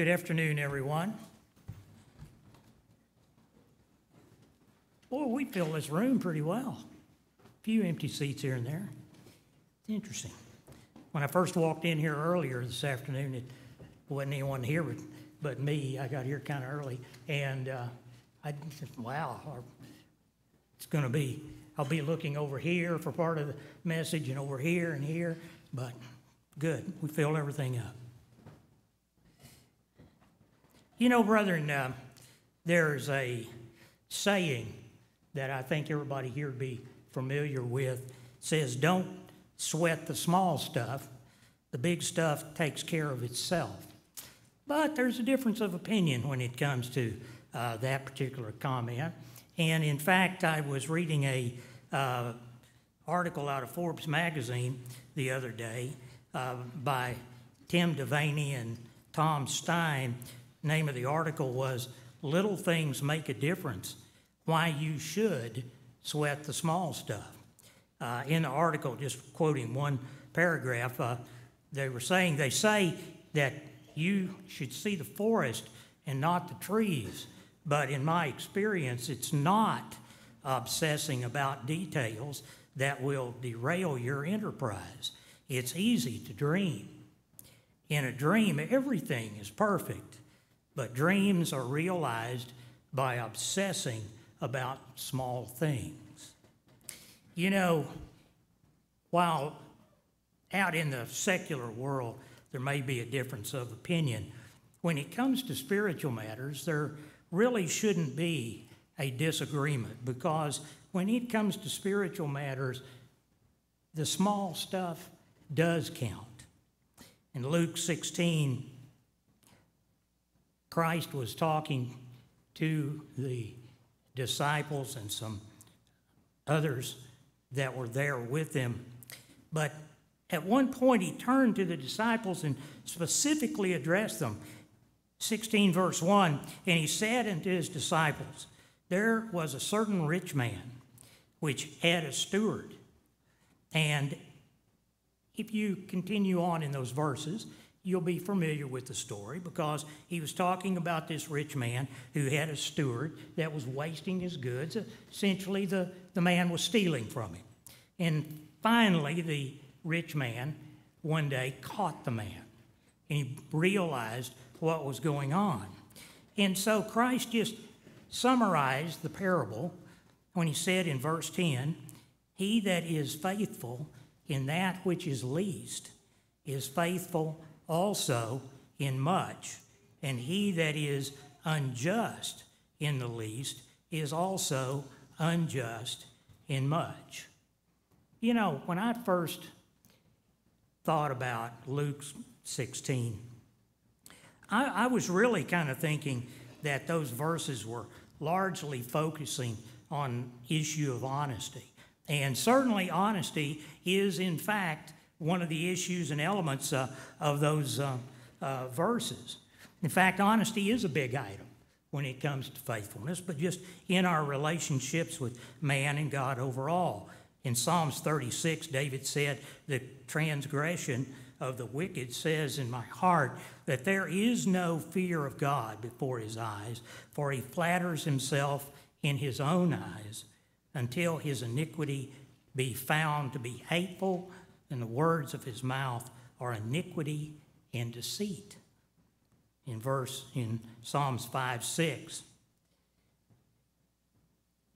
Good afternoon, everyone. Boy, we fill this room pretty well. A few empty seats here and there. It's interesting. When I first walked in here earlier this afternoon, it wasn't anyone here but me. I got here kind of early, and I said, wow, it's going to be, I'll be looking over here for part of the message and over here and here, but good. We filled everything up. You know, brethren, there's a saying that I think everybody here would be familiar with. It says, don't sweat the small stuff. The big stuff takes care of itself. But there's a difference of opinion when it comes to that particular comment. And in fact, I was reading a article out of Forbes magazine the other day by Tim Devaney and Tom Stein. Name of the article was Little Things Make a Difference, Why You Should Sweat the Small Stuff. In the article, just quoting one paragraph, they say that you should see the forest and not the trees. But in my experience, it's not obsessing about details that will derail your enterprise. It's easy to dream. In a dream, everything is perfect. But dreams are realized by obsessing about small things. You know, while out in the secular world, there may be a difference of opinion, when it comes to spiritual matters, there really shouldn't be a disagreement, because when it comes to spiritual matters, the small stuff does count. In Luke 16, Christ was talking to the disciples and some others that were there with him. But at one point, he turned to the disciples and specifically addressed them. 16 verse 1, and he said unto his disciples, there was a certain rich man which had a steward. And if you continue on in those verses, you'll be familiar with the story, because he was talking about this rich man who had a steward that was wasting his goods. Essentially, the man was stealing from him. And finally, the rich man one day caught the man, and he realized what was going on. And so Christ just summarized the parable when he said in verse 10, he that is faithful in that which is least is faithful also in much, and he that is unjust in the least is also unjust in much. You know, when I first thought about Luke 16, I was really kind of thinking that those verses were largely focusing on issue of honesty. And certainly honesty is, in fact, one of the issues and elements of those verses. In fact, honesty is a big item when it comes to faithfulness, but just in our relationships with man and God overall. In Psalms 36, David said, the transgression of the wicked says in my heart that there is no fear of God before his eyes, for he flatters himself in his own eyes until his iniquity be found to be hateful, and the words of his mouth are iniquity and deceit. In Psalms 5:6,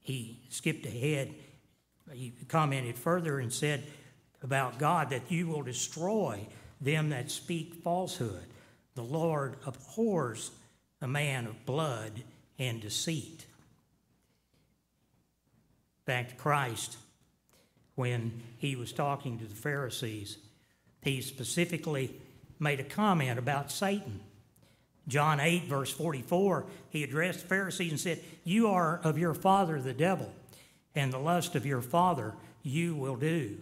he skipped ahead. He commented further and said about God that you will destroy them that speak falsehood. The Lord abhors a man of blood and deceit. Back to Christ, when he was talking to the Pharisees, he specifically made a comment about Satan. John 8, verse 44, he addressed the Pharisees and said, you are of your father the devil, and the lust of your father you will do.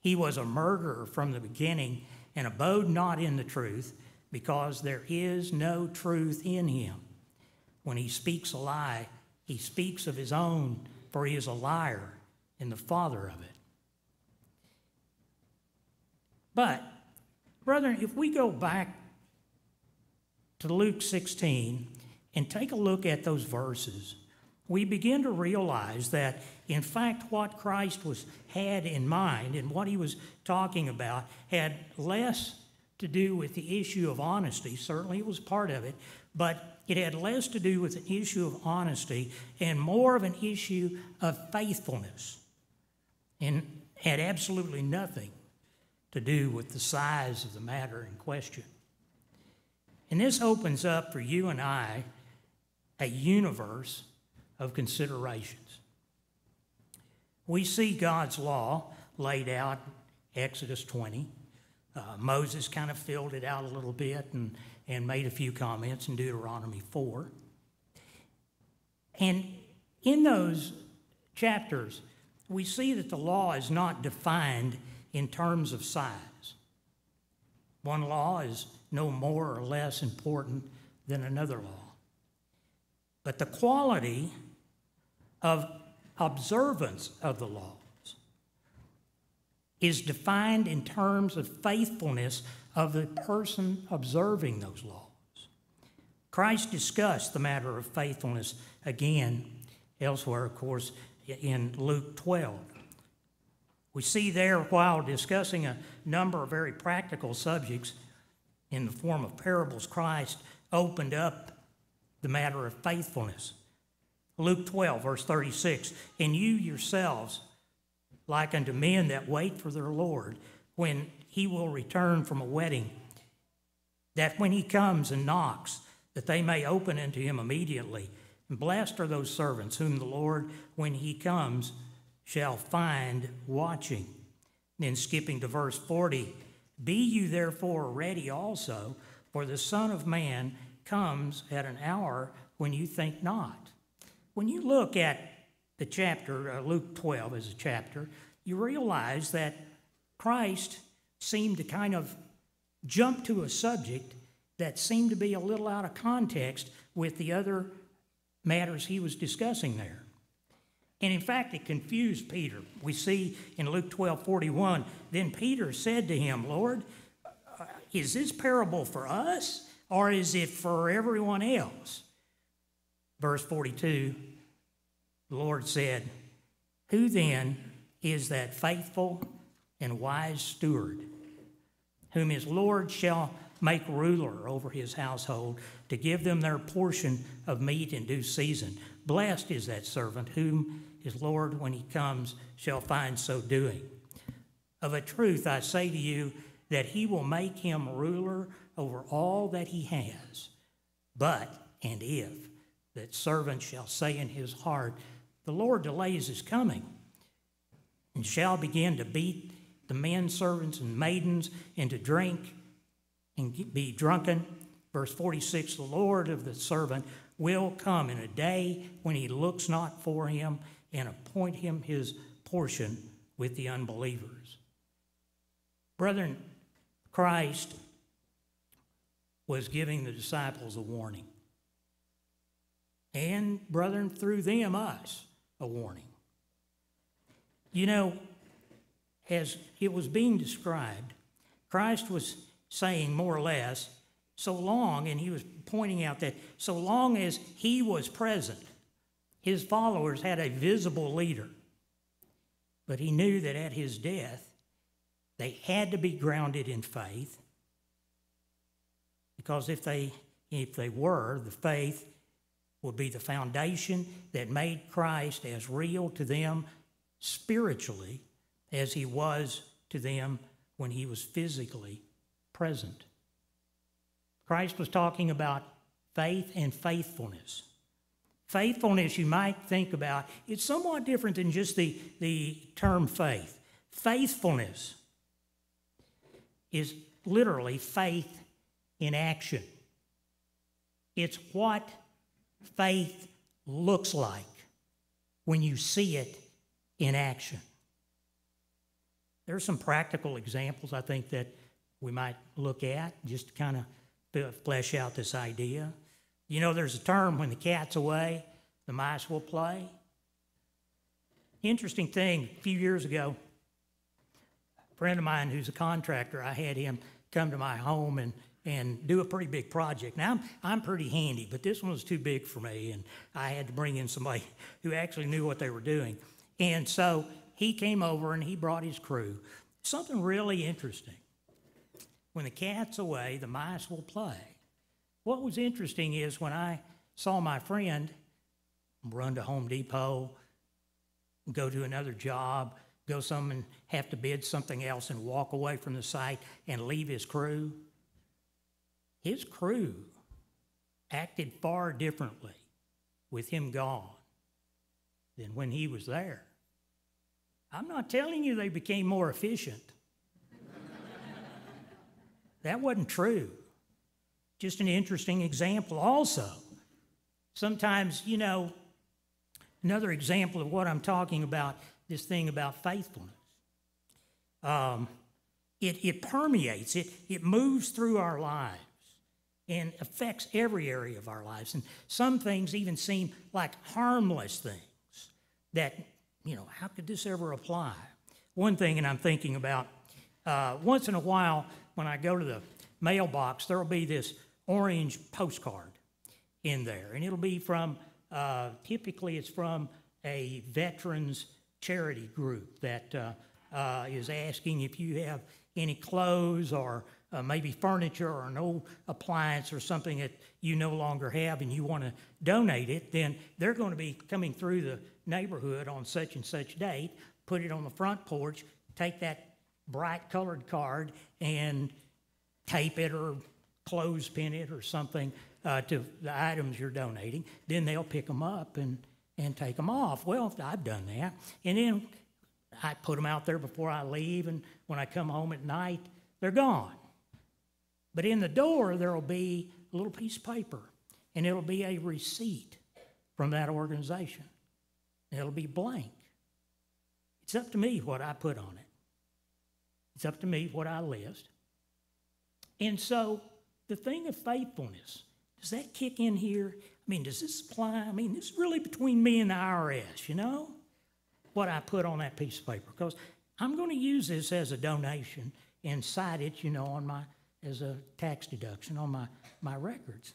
He was a murderer from the beginning and abode not in the truth, because there is no truth in him. When he speaks a lie, he speaks of his own, for he is a liar and the father of it. But, brethren, if we go back to Luke 16 and take a look at those verses, we begin to realize that, in fact, what Christ had in mind and what he was talking about had less to do with the issue of honesty. Certainly it was part of it, but it had less to do with an issue of honesty and more of an issue of faithfulness, and had absolutely nothing to do with the size of the matter in question. And this opens up for you and I a universe of considerations. We see God's law laid out in Exodus 20. Moses kind of filled it out a little bit and made a few comments in Deuteronomy 4. And in those chapters, we see that the law is not defined in terms of size. One law is no more or less important than another law. But the quality of observance of the laws is defined in terms of faithfulness of the person observing those laws. Christ discussed the matter of faithfulness again elsewhere, of course, in Luke 12. We see there, while discussing a number of very practical subjects in the form of parables, Christ opened up the matter of faithfulness. Luke 12, verse 36, "And you yourselves, like unto men that wait for their Lord, when he will return from a wedding, that when he comes and knocks, that they may open unto him immediately. And blessed are those servants whom the Lord, when he comes, shall find watching." Then skipping to verse 40, "Be you therefore ready also, for the Son of Man comes at an hour when you think not." When you look at the chapter, Luke 12 as a chapter, you realize that Christ seemed to kind of jump to a subject that seemed to be a little out of context with the other matters he was discussing there. And in fact, it confused Peter. We see in Luke 12:41, "Then Peter said to him, Lord, is this parable for us, or is it for everyone else?" Verse 42, the Lord said, "Who then is that faithful and wise steward, whom his Lord shall make ruler over his household, to give them their portion of meat in due season? Blessed is that servant whom his Lord, when he comes, shall find so doing. Of a truth I say to you, that he will make him ruler over all that he has. But, and if that servant shall say in his heart, the Lord delays his coming, and shall begin to beat the men servants and maidens, and to drink and be drunken," verse 46, "the Lord of the servant will come in a day when he looks not for him, and appoint him his portion with the unbelievers." Brethren, Christ was giving the disciples a warning. And, brethren, through them, us, a warning. You know, as it was being described, Christ was saying more or less, so long, and he was pointing out that so long as he was present, his followers had a visible leader. But he knew that at his death, they had to be grounded in faith, because if they were, the faith would be the foundation that made Christ as real to them spiritually as he was to them when he was physically present. Christ was talking about faith and faithfulness. Faithfulness, you might think about, it's somewhat different than just the term faith. Faithfulness is literally faith in action. It's what faith looks like when you see it in action. There are some practical examples, I think, that we might look at just to kind of flesh out this idea. You know, there's a term, when the cat's away, the mice will play. Interesting thing, a few years ago, a friend of mine who's a contractor, I had him come to my home and do a pretty big project. Now, I'm pretty handy, but this one was too big for me, and I had to bring in somebody who actually knew what they were doing. And so he came over and he brought his crew. Something really interesting. When the cat's away, the mice will play. What was interesting is when I saw my friend run to Home Depot, go to another job, go some and have to bid something else and walk away from the site and leave his crew acted far differently with him gone than when he was there. I'm not telling you they became more efficient. That wasn't true. Just an interesting example also. Sometimes, another example of what I'm talking about, this thing about faithfulness. It permeates, it moves through our lives and affects every area of our lives. And some things even seem like harmless things that, how could this ever apply? One thing, and I'm thinking about, once in a while when I go to the mailbox, there will be this orange postcard in there. And it'll be from, typically it's from a veterans charity group that is asking if you have any clothes or maybe furniture or an old appliance or something that you no longer have and you want to donate it, then they're going to be coming through the neighborhood on such and such date, put it on the front porch, take that bright colored card and tape it or clothespin it or something to the items you're donating. Then they'll pick them up and take them off. Well, I've done that. And then I put them out there before I leave, and when I come home at night, they're gone. But in the door, there will be a little piece of paper, and it'll be a receipt from that organization. It'll be blank. It's up to me what I put on it. It's up to me what I list. And so the thing of faithfulness, does that kick in here? Does this apply? This is really between me and the IRS, what I put on that piece of paper. Because I'm going to use this as a donation and cite it, as a tax deduction on my records.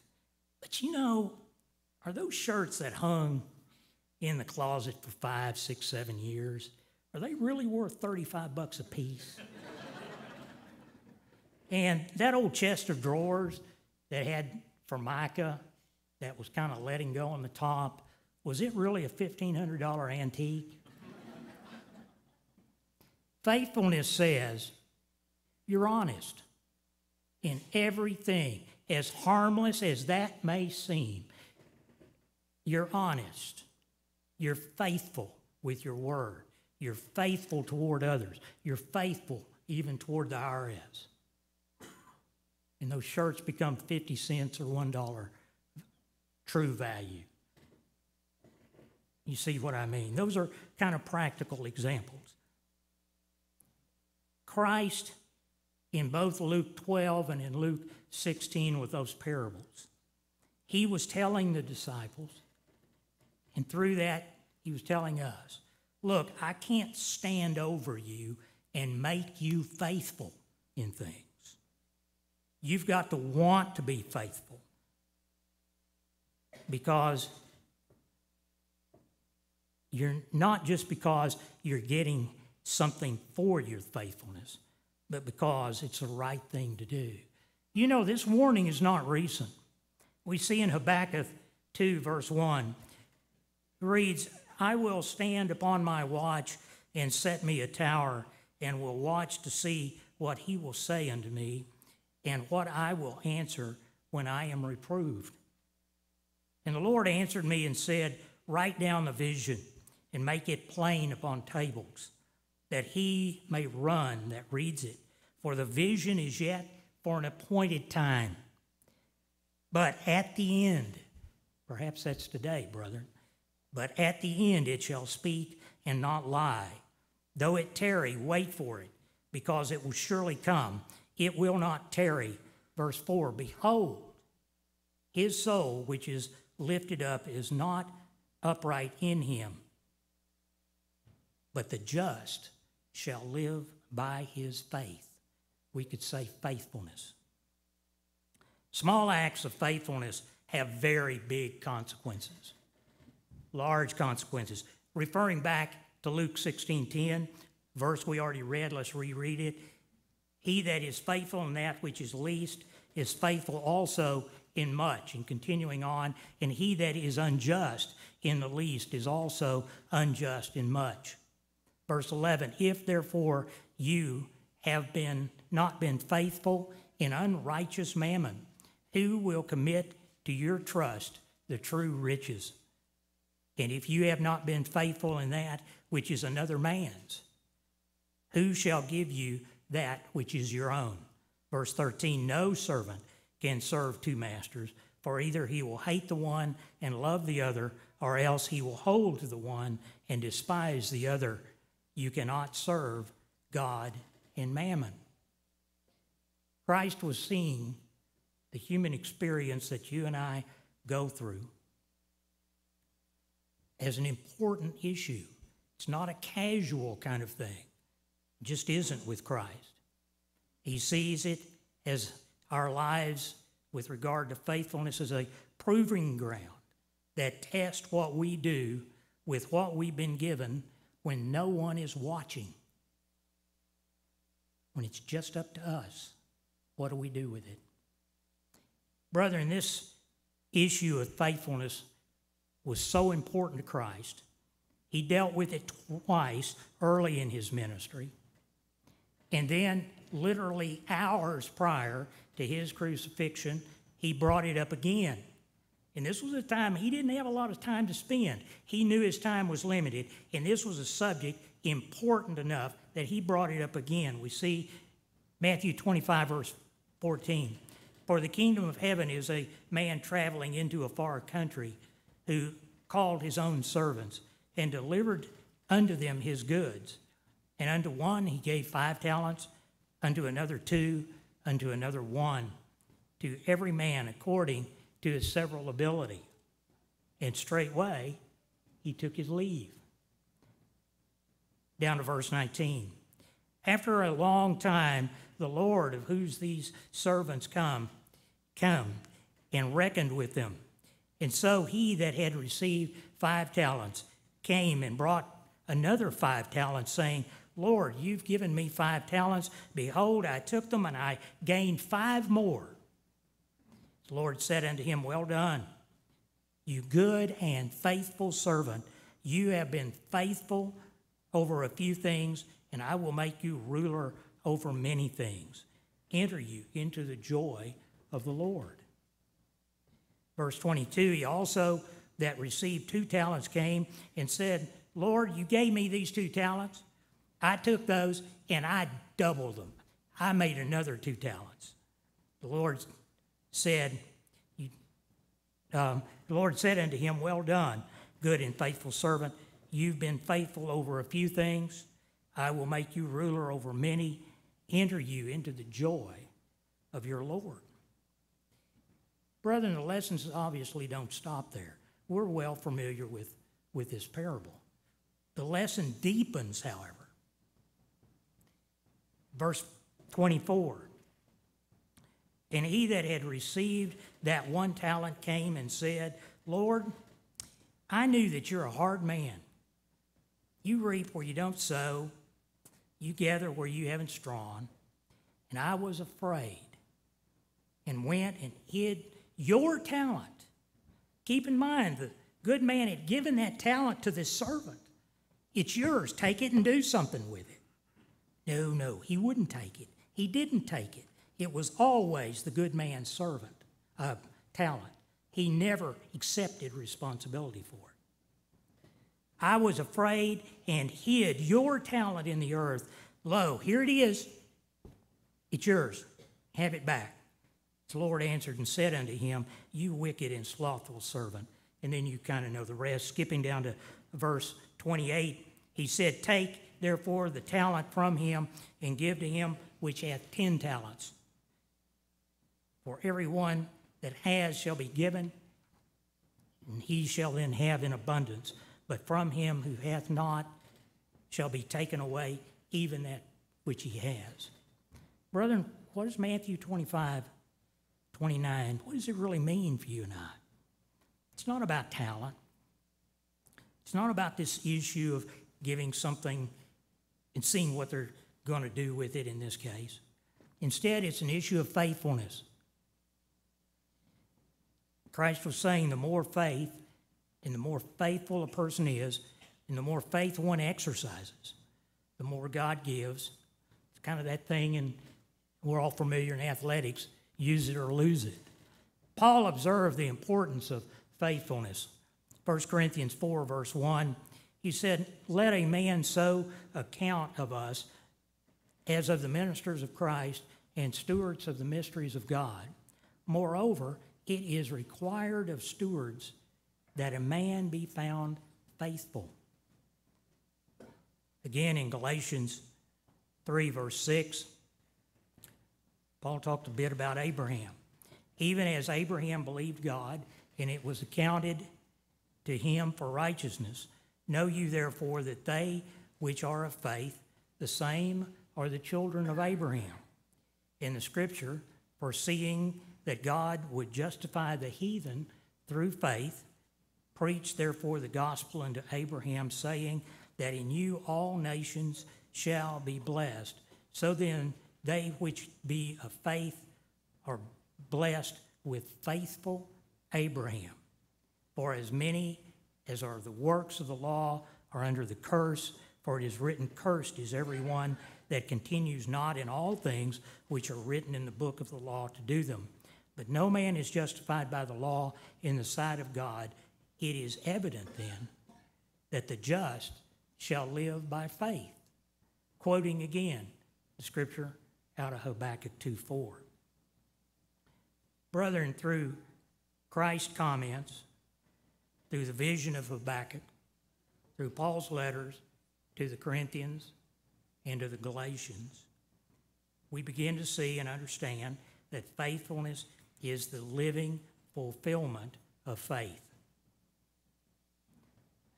But, are those shirts that hung in the closet for 5, 6, 7 years, are they really worth $35 a piece? And that old chest of drawers that had Formica that was kind of letting go on the top, was it really a $1,500 antique? Faithfulness says you're honest in everything, as harmless as that may seem. You're honest. You're faithful with your word. You're faithful toward others. You're faithful even toward the IRS. And those shirts become 50 cents or $1 true value. You see what I mean? Those are kind of practical examples. Christ, in both Luke 12 and in Luke 16 with those parables, he was telling the disciples, and through that, he was telling us, look, I can't stand over you and make you faithful in things. You've got to want to be faithful. Because you're not just because you're getting something for your faithfulness, but because it's the right thing to do. This warning is not recent. We see in Habakkuk 2, verse 1, it reads, I will stand upon my watch and set me a tower, and will watch to see what he will say unto me, and what I will answer when I am reproved. And the Lord answered me and said, write down the vision and make it plain upon tables, that he may run that reads it. For the vision is yet for an appointed time. But at the end, perhaps that's today, brethren, but at the end it shall speak and not lie. Though it tarry, wait for it, because it will surely come. It will not tarry. Verse 4, behold, his soul, which is lifted up, is not upright in him, but the just shall live by his faith. We could say faithfulness. Small acts of faithfulness have very big consequences, large consequences. Referring back to Luke 16:10, verse we already read, let's reread it. He that is faithful in that which is least is faithful also in much. And continuing on, and he that is unjust in the least is also unjust in much. Verse 11, if therefore you have not been faithful in unrighteous mammon, who will commit to your trust the true riches? And if you have not been faithful in that which is another man's, who shall give you that which is your own? Verse 13, no servant can serve two masters, for either he will hate the one and love the other, or else he will hold to the one and despise the other. You cannot serve God and mammon. Christ was seeing the human experience that you and I go through as an important issue. It's not a casual kind of thing. It just isn't with Christ. He sees it as our lives with regard to faithfulness as a proving ground that tests what we do with what we've been given when no one is watching. When it's just up to us, what do we do with it? Brethren, this issue of faithfulness was so important to Christ. He dealt with it twice early in his ministry. And then, literally hours prior to his crucifixion, he brought it up again. And this was a time he didn't have a lot of time to spend. He knew his time was limited, and this was a subject important enough that he brought it up again. We see Matthew 25, verse 14. For the kingdom of heaven is a man traveling into a far country, who called his own servants and delivered unto them his goods. And unto one he gave 5 talents, unto another 2, unto another 1, to every man according to his several ability. And straightway he took his leave. Down to verse 19. After a long time, the Lord of whose these servants come and reckoned with them. And so he that had received 5 talents came and brought another 5 talents, saying, Lord, you've given me 5 talents. Behold, I took them, and I gained 5 more. The Lord said unto him, well done, you good and faithful servant. You have been faithful over a few things, and I will make you ruler over many things. Enter you into the joy of the Lord. Verse 22, he also that received 2 talents came and said, Lord, you gave me these 2 talents. I took those and I doubled them. I made another 2 talents. The Lord said unto him, well done, good and faithful servant. You've been faithful over a few things. I will make you ruler over many. Enter you into the joy of your Lord. Brethren, the lessons obviously don't stop there. We're well familiar with this parable. The lesson deepens, however. Verse 24. And he that had received that 1 talent came and said, Lord, I knew that you're a hard man. You reap where you don't sow. You gather where you haven't strawn. And I was afraid and went and hid your talent. Keep in mind, the good man had given that talent to this servant. It's yours. Take it and do something with it. No, he wouldn't take it. He didn't take it. It was always the good man's talent. He never accepted responsibility for it. I was afraid and hid your talent in the earth. Lo, here it is. It's yours. Have it back. The Lord answered and said unto him, you wicked and slothful servant. And then you kind of know the rest. Skipping down to verse 28, he said, take therefore the talent from him and give to him which hath 10 talents. For every one that has shall be given, and he shall then have in abundance. But from him who hath not shall be taken away even that which he has. Brethren, what does Matthew 25:24 29, what does it really mean for you and I? It's not about talent. It's not about this issue of giving something and seeing what they're going to do with it in this case. Instead, it's an issue of faithfulness. Christ was saying the more faith and the more faithful a person is, and the more faith one exercises, the more God gives. It's kind of that thing, and we're all familiar in athletics, use it or lose it. Paul observed the importance of faithfulness. 1 Corinthians 4, verse 1, he said, "Let a man so account of us as of the ministers of Christ and stewards of the mysteries of God. Moreover, it is required of stewards that a man be found faithful." Again, in Galatians 3, verse 6, Paul talked a bit about Abraham. "Even as Abraham believed God, and it was accounted to him for righteousness. Know you therefore that they which are of faith, the same are the children of Abraham. In the Scripture, foreseeing that God would justify the heathen through faith, preach therefore the gospel unto Abraham, saying that in you all nations shall be blessed. So then they which be of faith are blessed with faithful Abraham. For as many as are the works of the law are under the curse, for it is written, cursed is every one that continues not in all things which are written in the book of the law to do them. But no man is justified by the law in the sight of God. It is evident then that the just shall live by faith." Quoting again the scripture out of Habakkuk 2:4. Brethren, through Christ's comments, through the vision of Habakkuk, through Paul's letters to the Corinthians and to the Galatians, we begin to see and understand that faithfulness is the living fulfillment of faith.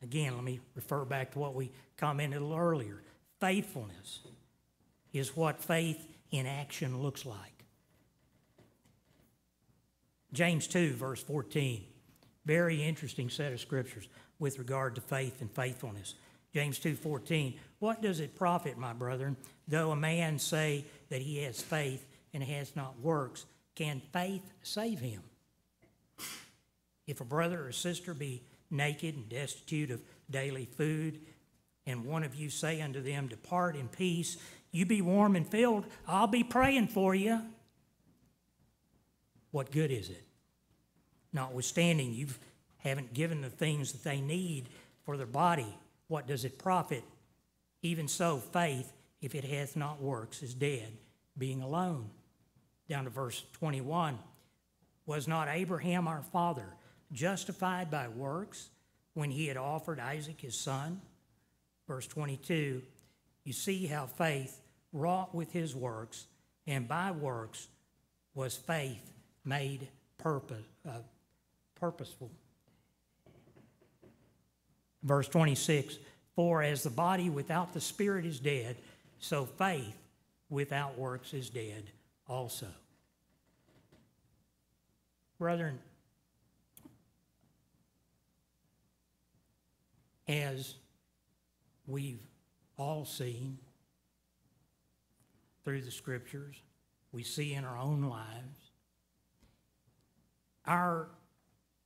Again, let me refer back to what we commented a little earlier. Faithfulness is what faith in action looks like. James 2, verse 14. Very interesting set of scriptures with regard to faith and faithfulness. James 2:14. "What does it profit, my brethren, though a man say that he has faith and has not works? Can faith save him? If a brother or sister be naked and destitute of daily food, and one of you say unto them, Depart in peace, you be warm and filled, I'll be praying for you. What good is it? Notwithstanding, you haven't given the things that they need for their body. What does it profit? Even so, faith, if it hath not works, is dead, being alone." Down to verse 21. "Was not Abraham our father justified by works when he had offered Isaac his son?" Verse 22. "You see how faith wrought with his works, and by works was faith made purposeful." Verse 26, "For as the body without the spirit is dead, so faith without works is dead also." Brethren, as we've all seen through the scriptures, we see in our own lives, our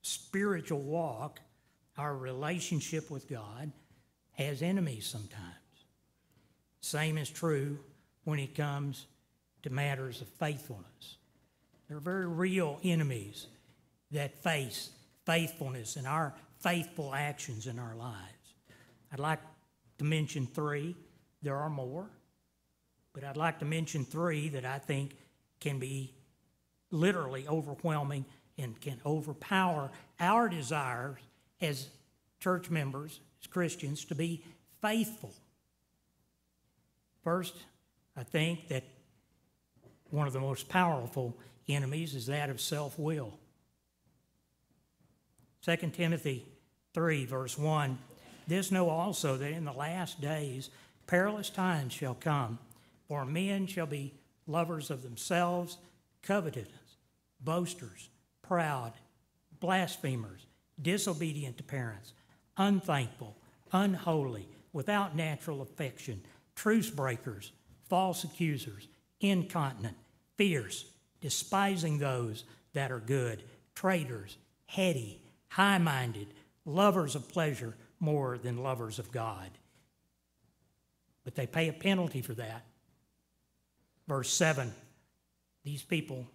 spiritual walk, our relationship with God, has enemies sometimes. Same is true when it comes to matters of faithfulness. There are very real enemies that face faithfulness and our faithful actions in our lives. I'd like to mention three. There are more, but I'd like to mention three that I think can be literally overwhelming and can overpower our desires as church members, as Christians, to be faithful. First, I think that one of the most powerful enemies is that of self-will. 2 Timothy 3, verse 1, "This know also that in the last days perilous times shall come, for men shall be lovers of themselves, covetous, boasters, proud, blasphemers, disobedient to parents, unthankful, unholy, without natural affection, truce breakers, false accusers, incontinent, fierce, despising those that are good, traitors, heady, high-minded, lovers of pleasure more than lovers of God. But they pay a penalty for that. Verse 7, these people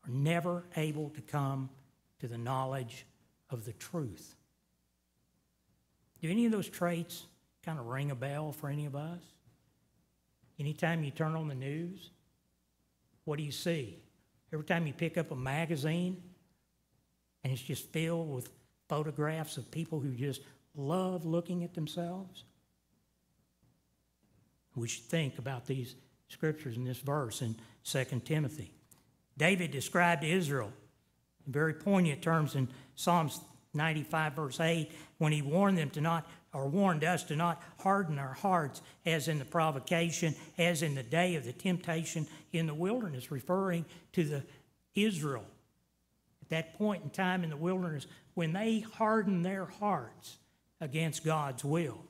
are never able to come to the knowledge of the truth. Do any of those traits kind of ring a bell for any of us? Anytime you turn on the news, what do you see? Every time you pick up a magazine, and it's just filled with photographs of people who just love looking at themselves. We should think about these scriptures in this verse in 2 Timothy. David described Israel in very poignant terms in Psalms 95, verse 8, when he warned us to not harden our hearts as in the provocation, as in the day of the temptation in the wilderness, referring to the Israel at that point in time in the wilderness when they hardened their hearts against God's will.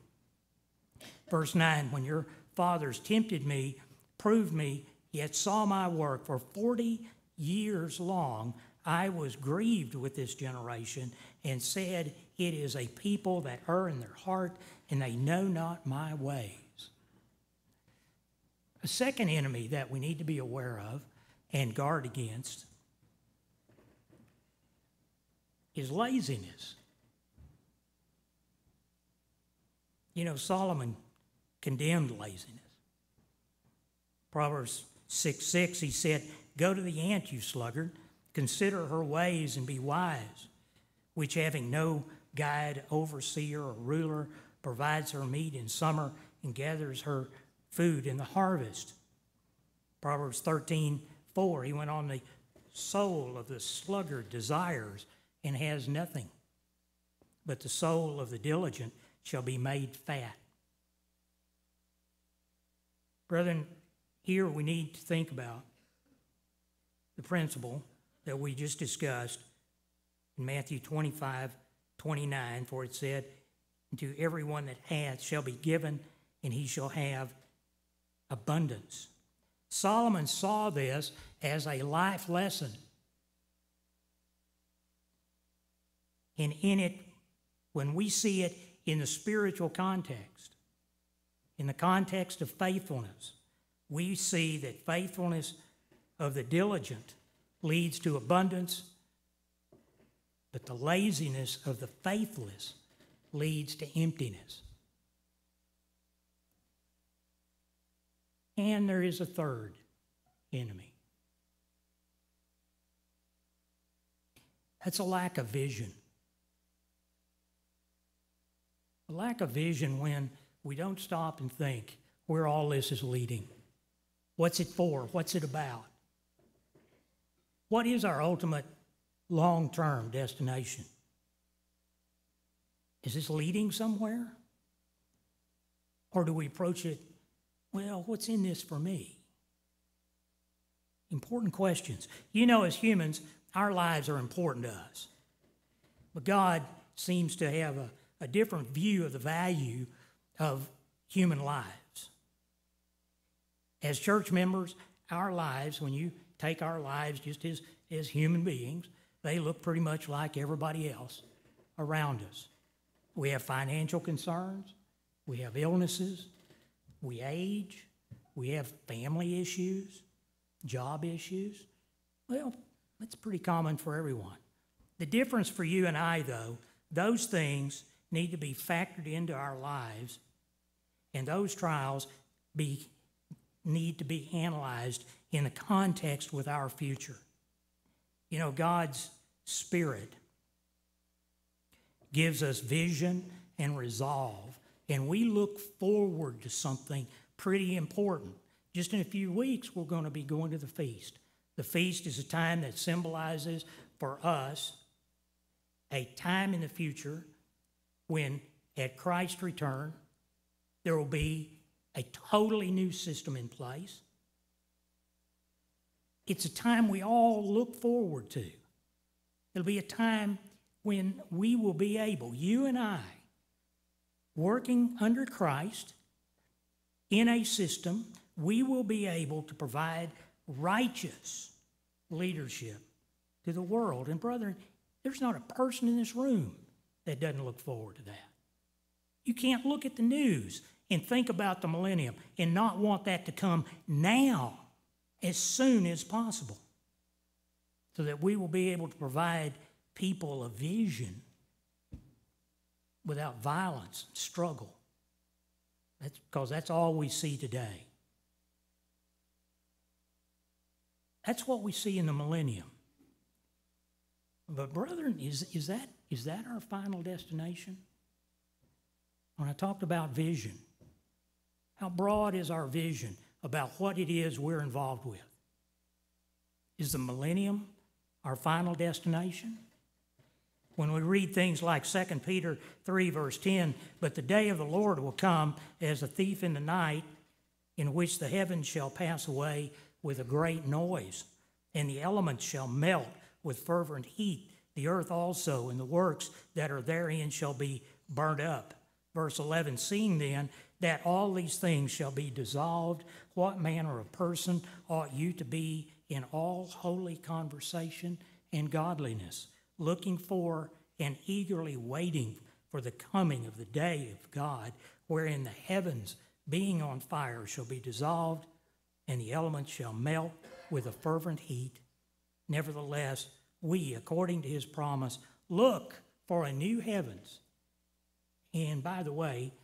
Verse 9, when your fathers tempted me, proved me, yet saw my work for 40 years long, I was grieved with this generation and said, it is a people that err in their heart, and they know not my ways. A second enemy that we need to be aware of and guard against is laziness. You know, Solomon condemned laziness. Proverbs 6:6, he said, go to the ant, you sluggard, consider her ways and be wise, which having no guide, overseer, or ruler, provides her meat in summer and gathers her food in the harvest. Proverbs 13:4, he went on, the soul of the sluggard desires and has nothing, but the soul of the diligent shall be made fat. Brethren, here we need to think about the principle that we just discussed in Matthew 25:29, for it said, to everyone that hath shall be given, and he shall have abundance. Solomon saw this as a life lesson. And in it, when we see it in the spiritual context, in the context of faithfulness, we see that faithfulness of the diligent leads to abundance, but the laziness of the faithless leads to emptiness. And there is a third enemy. That's a lack of vision. A lack of vision when we don't stop and think where all this is leading. What's it for? What's it about? What is our ultimate long-term destination? Is this leading somewhere? Or do we approach it, well, what's in this for me? Important questions. You know, as humans, our lives are important to us. But God seems to have a different view of the value of human lives. As church members, our lives, when you take our lives just as human beings, they look pretty much like everybody else around us. We have financial concerns, we have illnesses, we age, we have family issues, job issues. Well, that's pretty common for everyone. The difference for you and I, though, those things need to be factored into our lives, and those trials need to be analyzed in the context with our future. You know, God's Spirit gives us vision and resolve, and we look forward to something pretty important. Just in a few weeks, we're going to be going to the feast. The feast is a time that symbolizes for us a time in the future when, at Christ's return, there will be a totally new system in place. It's a time we all look forward to. It'll be a time when we will be able, you and I, working under Christ in a system, we will be able to provide righteous leadership to the world. And brethren, there's not a person in this room that doesn't look forward to that. You can't look at the news and think about the millennium and not want that to come now, as soon as possible, so that we will be able to provide people a vision without violence and struggle. That's because that's all we see today. That's what we see in the millennium. But brethren, is that our final destination? When I talked about vision, how broad is our vision about what it is we're involved with? Is the millennium our final destination? When we read things like 2 Peter 3, verse 10, but the day of the Lord will come as a thief in the night, in which the heavens shall pass away with a great noise, and the elements shall melt with fervent heat. The earth also and the works that are therein shall be burnt up. Verse 11, seeing then that all these things shall be dissolved, what manner of person ought you to be in all holy conversation and godliness, looking for and eagerly waiting for the coming of the day of God, wherein the heavens, being on fire, shall be dissolved, and the elements shall melt with a fervent heat. Nevertheless, we, according to his promise, look for a new heavens. And by the way,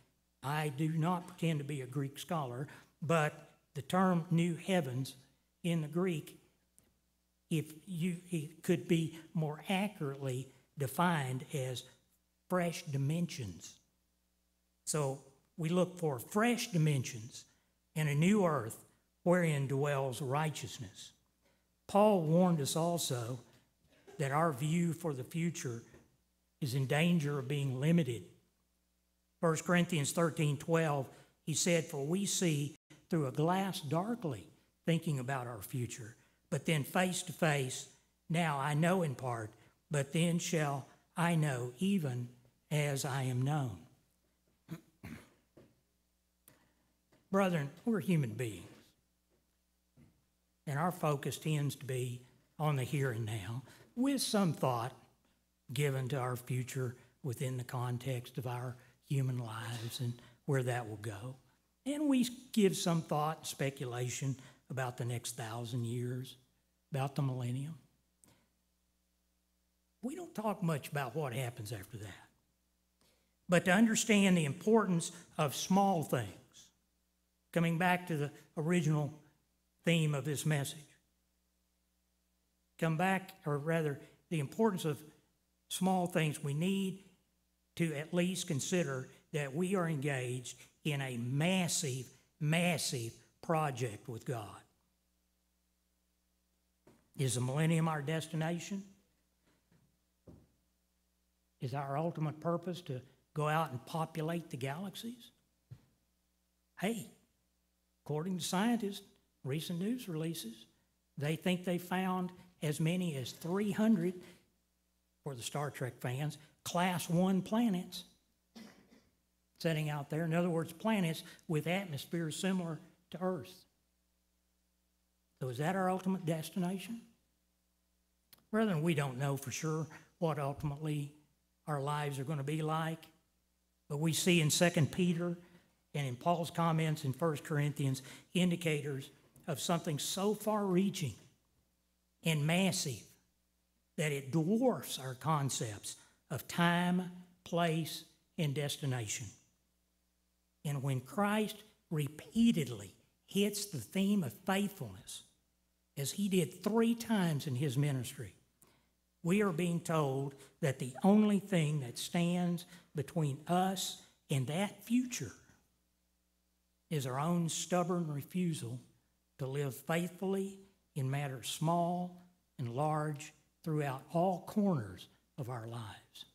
I do not pretend to be a Greek scholar, but the term new heavens in the Greek, it could be more accurately defined as fresh dimensions. So we look for fresh dimensions and a new earth wherein dwells righteousness. Paul warned us also that our view for the future is in danger of being limited. 1 Corinthians 13:12, he said, for we see through a glass darkly, thinking about our future, but then face to face. Now I know in part, but then shall I know even as I am known. Brethren, we're human beings, and our focus tends to be on the here and now, with some thought given to our future within the context of our human lives and where that will go. And we give some thought and speculation about the next 1,000 years, about the millennium. We don't talk much about what happens after that. But to understand the importance of small things, coming back to the original theme of this message, the importance of small things, we need to at least consider that we are engaged in a massive, massive project with God. Is the millennium our destination? Is our ultimate purpose to go out and populate the galaxies? Hey, according to scientists, recent news releases, they think they found as many as 300, for the Star Trek fans, Class 1 planets sitting out there. In other words, planets with atmospheres similar to Earth. So is that our ultimate destination? Brethren, we don't know for sure what ultimately our lives are going to be like, but we see in 2 Peter and in Paul's comments in 1 Corinthians indicators of something so far-reaching and massive that it dwarfs our concepts of time, place, and destination. And when Christ repeatedly hits the theme of faithfulness, as he did 3 times in his ministry, we are being told that the only thing that stands between us and that future is our own stubborn refusal to live faithfully in matters small and large throughout all corners of our lives.